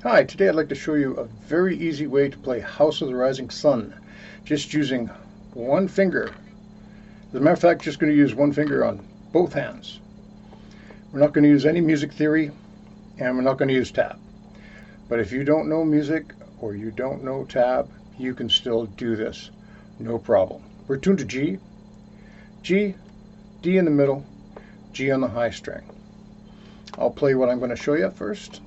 Hi, today I'd like to show you a very easy way to play House of the Rising Sun, just using one finger. As a matter of fact, just going to use one finger on both hands. We're not going to use any music theory, and we're not going to use tab. But if you don't know music or you don't know tab, you can still do this, no problem. We're tuned to G, G, D in the middle, G on the high string. I'll play what I'm going to show you first.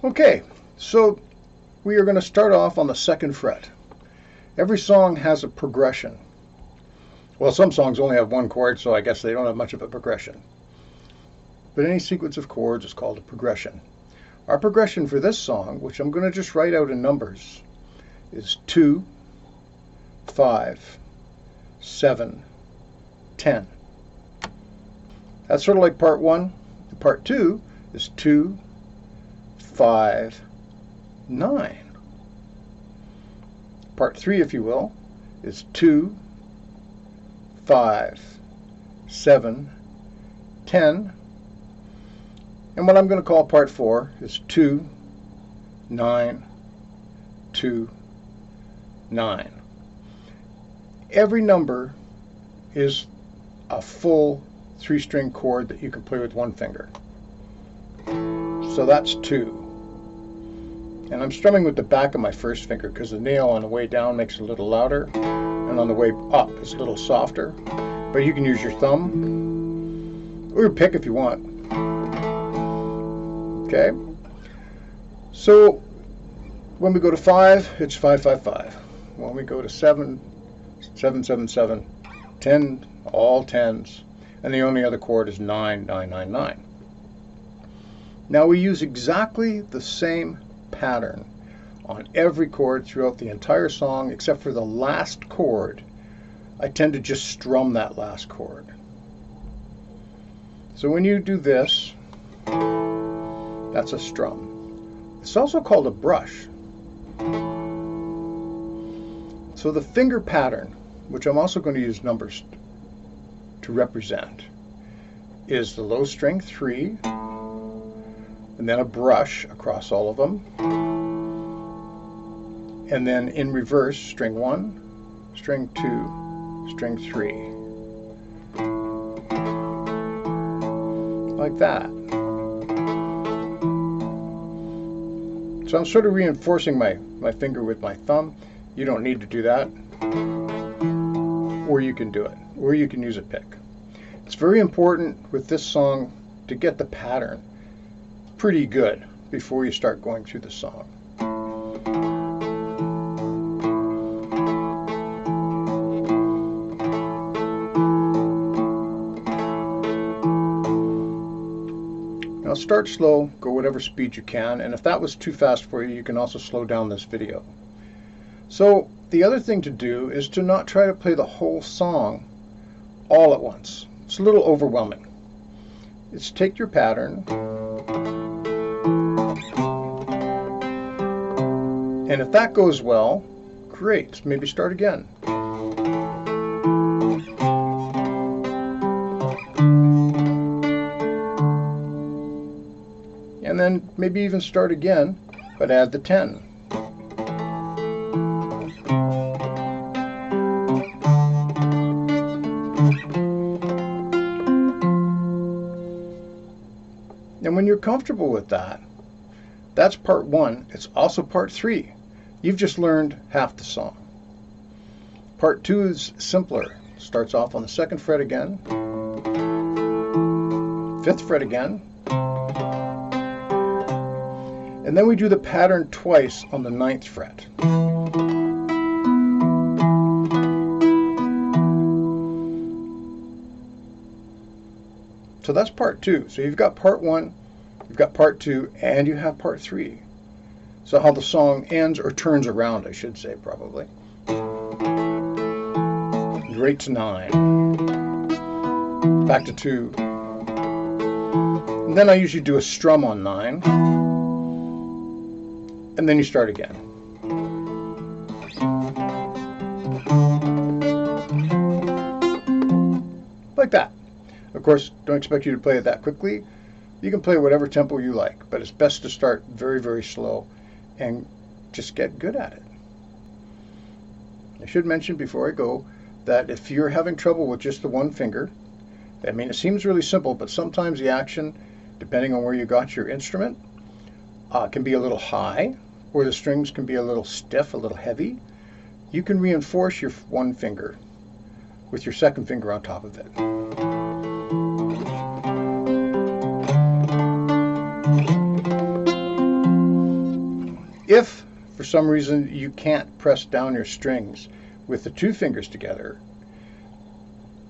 Okay, so we are going to start off on the 2nd fret. Every song has a progression. Well, some songs only have one chord, so I guess they don't have much of a progression. But any sequence of chords is called a progression. Our progression for this song, which I'm going to just write out in numbers, is 2, 5, 7, 10. That's sort of like part 1. Part 2 is 2, 5, 9. Part 3, if you will, is 2, 5, 7, 10. And what I'm going to call part 4 is 2, 9, 2, 9. Every number is a full 3-string chord that you can play with one finger. So that's 2. And I'm strumming with the back of my first finger because the nail on the way down makes it a little louder, and on the way up it's a little softer. But you can use your thumb or your pick if you want. Okay? So when we go to 5, it's 5, 5, 5. When we go to 7, 7, 7, 7, 10, all 10s, and the only other chord is 9, 9, 9, 9. Now we use exactly the same pattern on every chord throughout the entire song, except for the last chord. I tend to just strum that last chord. So when you do this, that's a strum. It's also called a brush. So the finger pattern, which I'm also going to use numbers to represent, is the low string 3, and then a brush across all of them, and then in reverse, string 1, string 2, string 3, like that. So I'm sort of reinforcing my finger with my thumb. You don't need to do that, or you can do it, or you can use a pick. It's very important with this song to get the pattern pretty good before you start going through the song. Now start slow, go whatever speed you can, and if that was too fast for you, you can also slow down this video. So the other thing to do is to not try to play the whole song all at once. It's a little overwhelming. It's take your pattern, and if that goes well, great, maybe start again. And then maybe even start again, but add the 10. And when you're comfortable with that, that's part 1. It's also part 3. You've just learned half the song. Part 2 is simpler. Starts off on the 2nd fret again, 5th fret again, and then we do the pattern twice on the 9th fret. So that's part 2. So you've got part 1, you've got part 2, and you have part 3. So how the song ends, or turns around, I should say, probably. Right to 9. Back to 2. And then I usually do a strum on 9. And then you start again. Like that. Of course, don't expect you to play it that quickly. You can play whatever tempo you like, but it's best to start very, very slow and just get good at it. I should mention before I go that if you're having trouble with just the one finger, I mean, it seems really simple, but sometimes the action, depending on where you got your instrument, can be a little high, or the strings can be a little stiff, a little heavy. You can reinforce your one finger with your second finger on top of it. If, for some reason, you can't press down your strings with the two fingers together,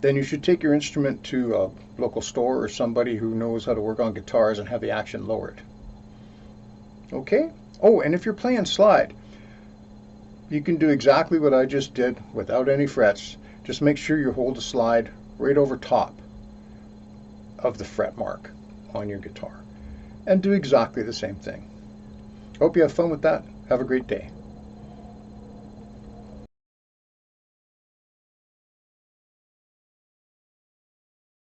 then you should take your instrument to a local store or somebody who knows how to work on guitars and have the action lowered. Okay? Oh, and if you're playing slide, you can do exactly what I just did without any frets. Just make sure you hold the slide right over top of the fret mark on your guitar, and do exactly the same thing. Hope you have fun with that. Have a great day.